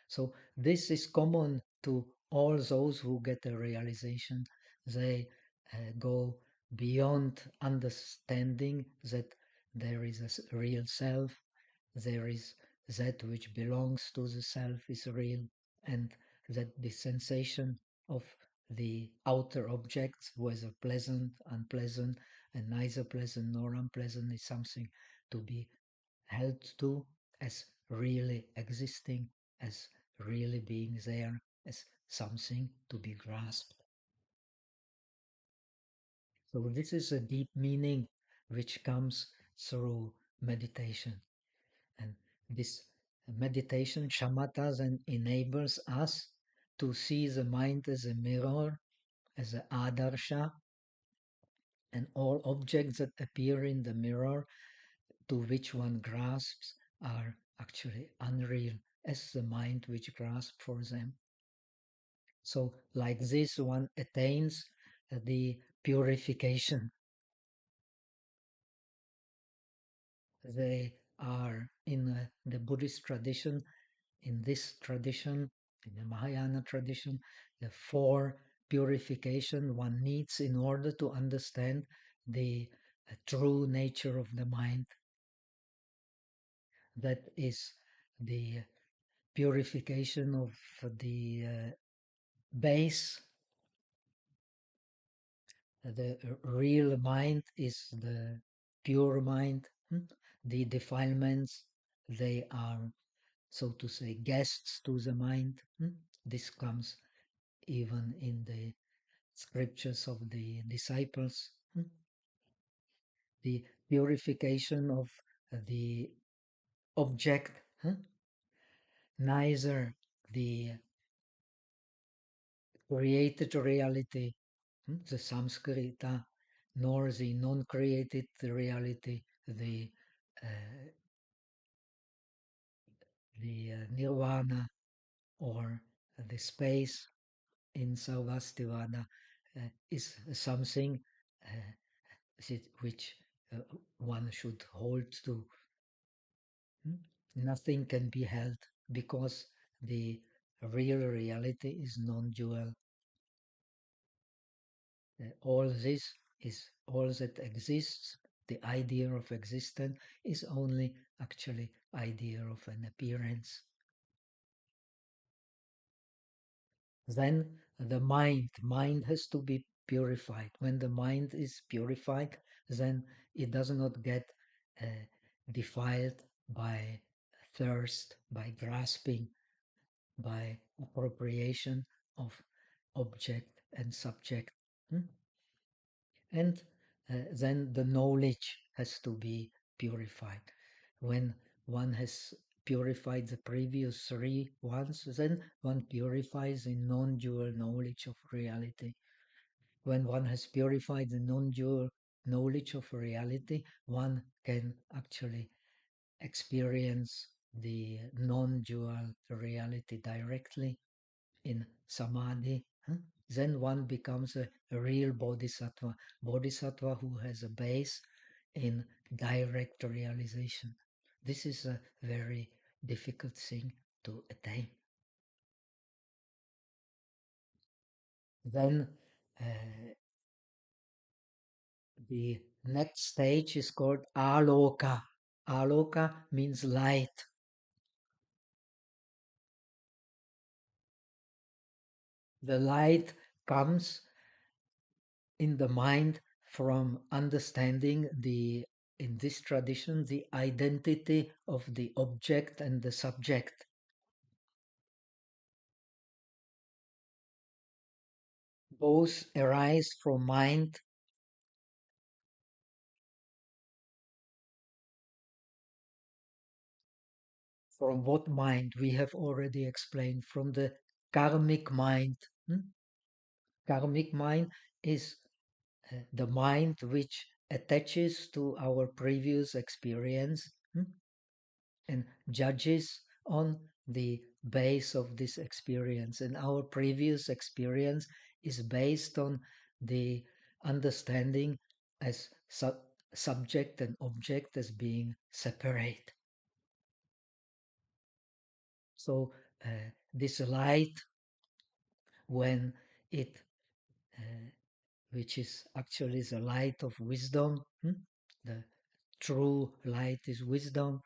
So this is common to all those who get a realization. They go beyond understanding that there is a real self, there is that which belongs to the self is real, and that the sensation of the outer objects, whether pleasant, unpleasant, and neither pleasant nor unpleasant, is something to be held to as really existing, as really being there, as something to be grasped. So this is a deep meaning which comes through meditation. And this meditation, shamatha, then enables us to see the mind as a mirror, as an adarsha, and all objects that appear in the mirror to which one grasps are actually unreal as the mind which grasps for them. So like this one attains the purification. They are in the Buddhist tradition, in this tradition, in the Mahayana tradition, the four purification one needs in order to understand the true nature of the mind. That is the purification of the base. The real mind is the pure mind. The defilements, they are, so to say, guests to the mind. This comes even in the scriptures of the disciples. The purification of the object, neither the created reality, the Samskrita, nor the non-created reality, uh, the nirvana or the space in Sarvastivada is something which one should hold to. Nothing can be held because the real reality is non-dual. All this is all that exists the idea of existence is only actually idea of an appearance. Then the mind has to be purified. When the mind is purified, then it does not get uh, defiled by thirst, by grasping, by appropriation of object and subject. Hmm? And then the knowledge has to be purified. When one has purified the previous three ones, then one purifies the non-dual knowledge of reality. When one has purified the non-dual knowledge of reality, one can actually experience the non-dual reality directly in samadhi. Then one becomes a real bodhisattva who has a base in direct realization. This is a very difficult thing to attain. Then uh, the next stage is called aloka. Aloka means light. The light comes in the mind from understanding in this tradition, the identity of the object and the subject. Both arise from mind. From what mind? We have already explained from the karmic mind. Karmic mind is the mind which attaches to our previous experience and judges on the base of this experience. And our previous experience is based on the understanding as subject and object as being separate. So this light, when it, which is actually the light of wisdom, the true light is wisdom.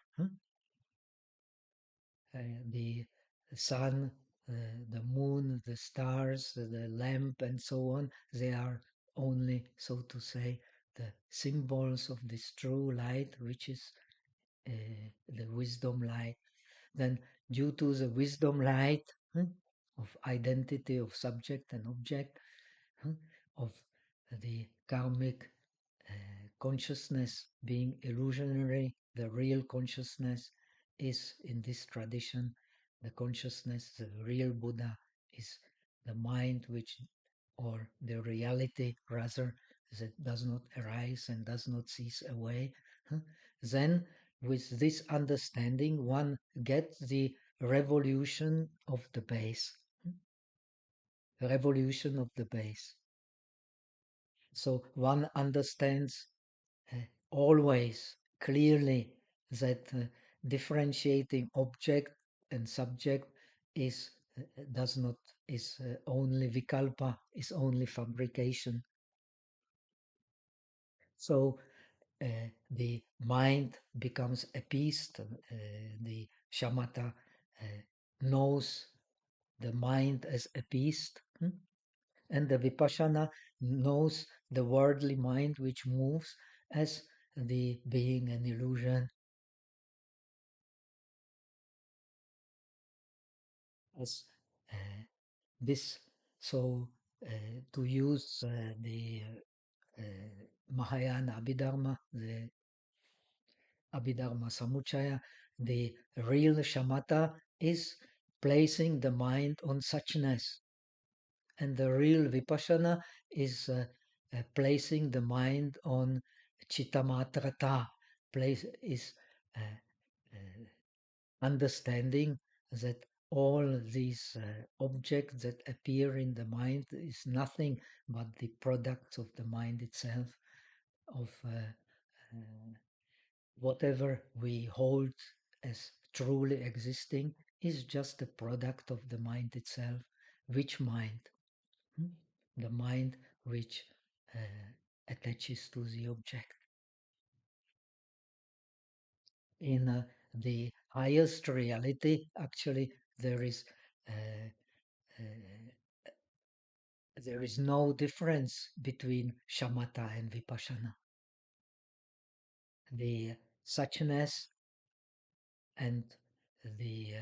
The sun, the moon, the stars, the lamp, and so on, they are only, so to say, the symbols of this true light, which is the wisdom light. Then, due to the wisdom light of identity of subject and object, of the karmic consciousness being illusionary, the real consciousness is in this tradition, the consciousness, the real Buddha is the mind which, or the reality rather, that does not arise and does not cease away. Then with this understanding, one gets the revolution of the base. Revolution of the base. So one understands always clearly that differentiating object and subject is does not is only vikalpa, is only fabrication. So the mind becomes appeased. The shamatha knows the mind as appeased. And the vipassana knows the worldly mind which moves as the being an illusion, as this. So to use the Mahayana Abhidharma, the Abhidharma Samuchaya, the real shamatha is placing the mind on suchness, and the real vipassana is placing the mind on chittamatrata, place is uh, uh, understanding that all these objects that appear in the mind is nothing but the products of the mind itself, of whatever we hold as truly existing is just a product of the mind itself. Which mind? The mind which attaches to the object. in the highest reality, actually, uh, uh, there is no difference between shamatha and vipassana. The suchness and the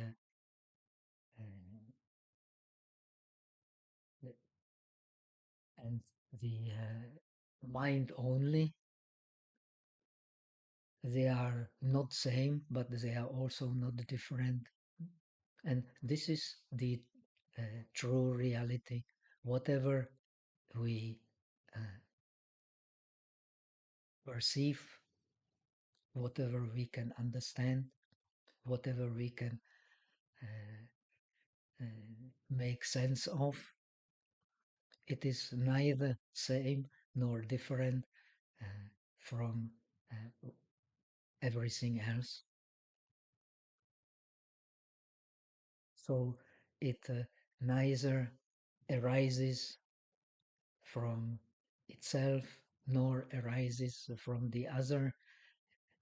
uh, and the mind only, they are not same, but they are also not different. And this is the true reality. Whatever we uh, perceive, whatever we can understand, whatever we can uh, uh, make sense of, it is neither same nor different uh, from everything else. So it neither arises from itself nor arises from the other,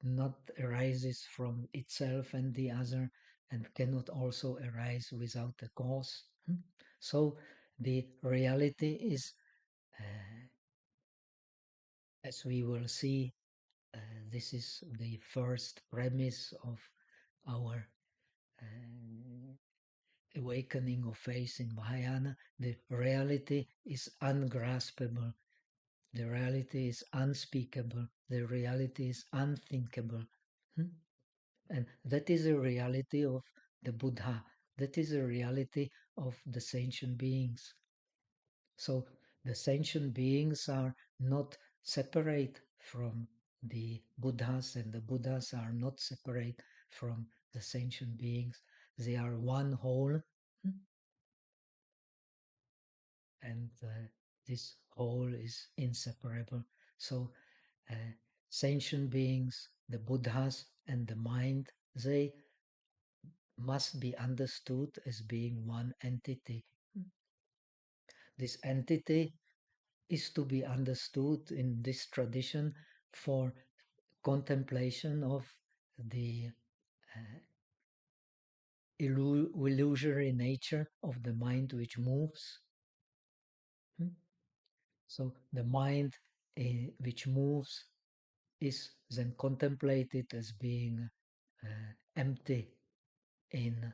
not arises from itself and the other, and cannot also arise without a cause. So the reality is, as we will see, this is the first premise of our awakening of faith in Mahayana. The reality is ungraspable. The reality is unspeakable. The reality is unthinkable. Hmm? And that is the reality of the Buddha. That is the reality of the sentient beings. So the sentient beings are not separate from the Buddhas, and the Buddhas are not separate from the sentient beings. They are one whole, and this whole is inseparable. So uh, sentient beings, the Buddhas, and the mind, they must be understood as being one entity. This entity is to be understood in this tradition for contemplation of the illusory nature of the mind which moves. Hmm? So the mind which moves is then contemplated as being empty in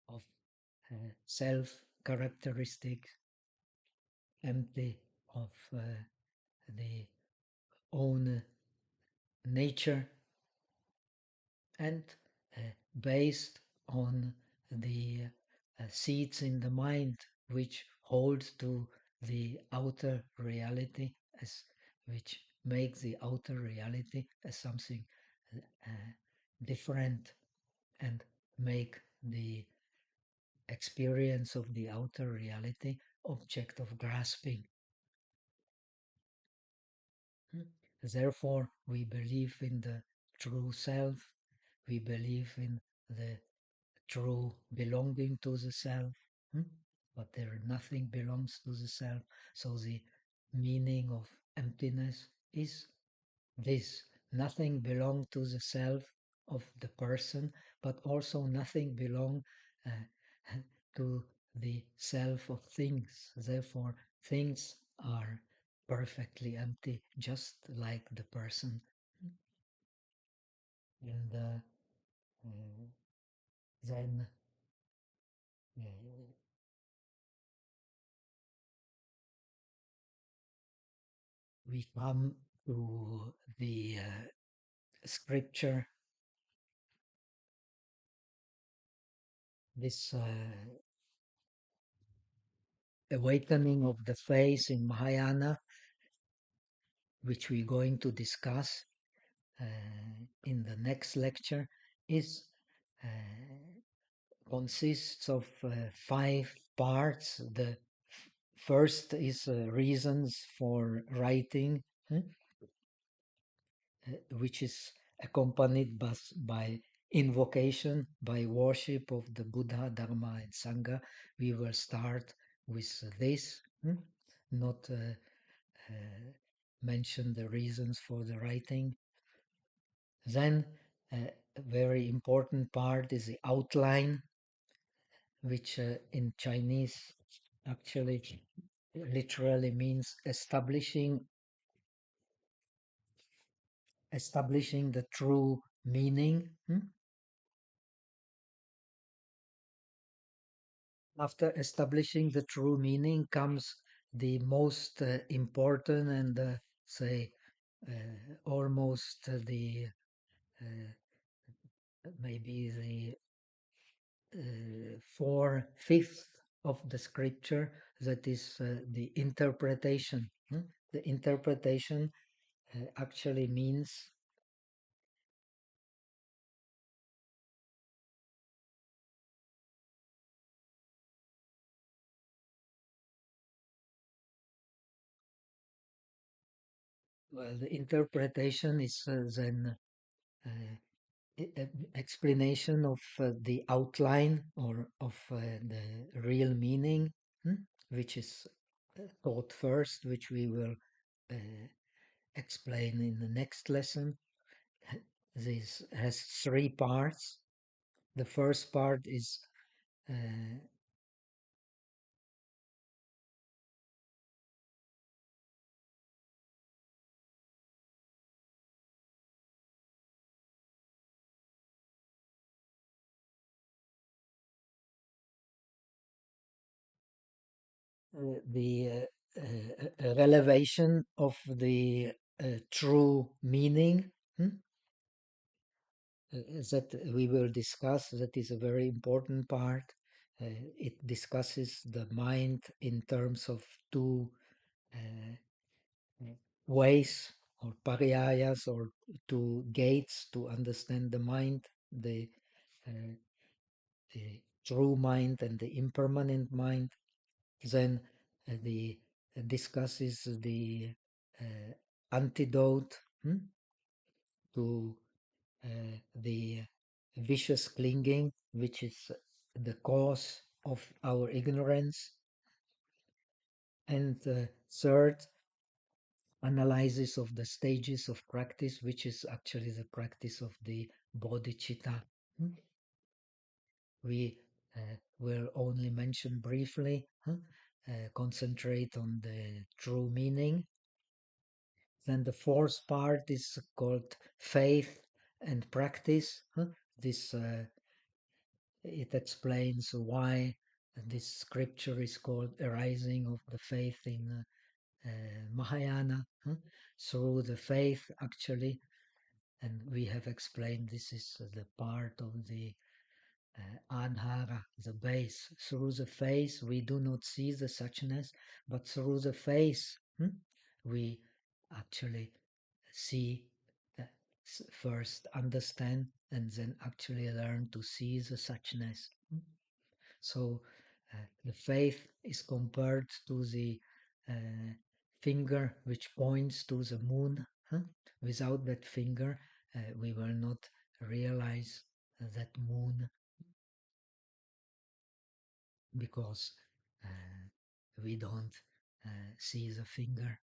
of self characteristics, empty of the own nature, and uh, based on the seeds in the mind which hold to the outer reality, as which make the outer reality as something uh, different, and make the experience of the outer reality object of grasping. Therefore, we believe in the true self, we believe in the true belonging to the self, but there nothing belongs to the self. So the meaning of emptiness is this: nothing belongs to the self of the person, but also nothing belongs to the self of things. Therefore, things are perfectly empty, just like the person. And uh, then uh, we come to the scripture, this awakening of the faith in Mahayana, which we're going to discuss in the next lecture, is consists of 5 parts. The first is reasons for writing, which is accompanied by invocation, by worship of the Buddha, Dharma, and Sangha. We will start with this, not mention the reasons for the writing. Then a very important part is the outline, which in Chinese actually literally means establishing the true meaning. After establishing the true meaning comes the most important and say almost the maybe the four-fifths of the scripture, that is the interpretation. The interpretation actually means well, the interpretation is then explanation of the outline or of the real meaning, hmm, which is taught first, which we will explain in the next lesson. This has three parts. The first part is uh, the revelation of the true meaning, hmm, that we will discuss. That is a very important part. It discusses the mind in terms of two uh, ways or pariyas or two gates to understand the mind, uh, the true mind and the impermanent mind. Then the discusses the antidote, to the vicious clinging, which is the cause of our ignorance. And third, analysis of the stages of practice, which is actually the practice of the bodhicitta. Hmm? We will only mention briefly, concentrate on the true meaning. Then the fourth part is called faith and practice. This it explains why this scripture is called arising of the faith in Mahayana. Through the faith, actually, and we have explained this is the part of the Adhara, the base. Through the face, we do not see the suchness, but through the face, we actually see, uh, first understand, and then actually learn to see the suchness. So the faith is compared to the uh, finger which points to the moon. Without that finger, we will not realize that moon, because we don't see the finger.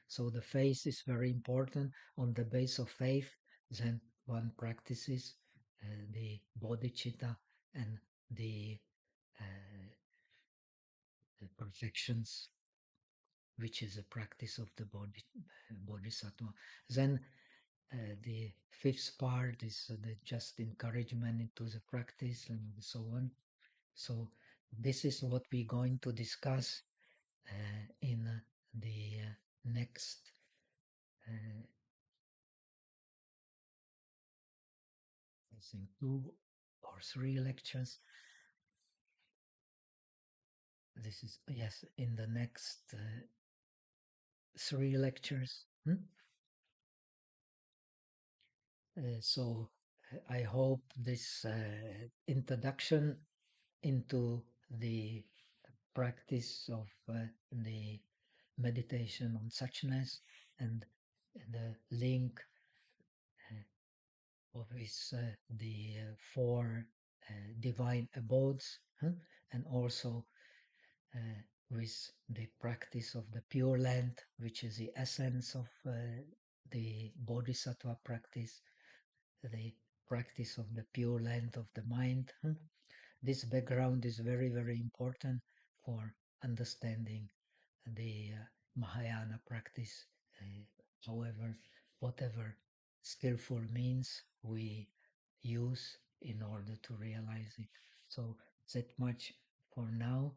So the faith is very important. On the base of faith, then one practices the bodhicitta and the, uh, the perfections, which is a practice of the bodhisattva. Then the fifth part is the just encouragement into the practice and so on. So this is what we're going to discuss in the next uh, I think 2 or 3 lectures. This is, yes, in the next 3 lectures. So I hope this introduction into the practice of the meditation on suchness and the link of his, the four divine abodes, and also uh, with the practice of the Pure Land, which is the essence of the bodhisattva practice, the practice of the pure land of the mind. This background is very, very important for understanding the Mahayana practice. However, whatever skillful means we use in order to realize it. So that much for now.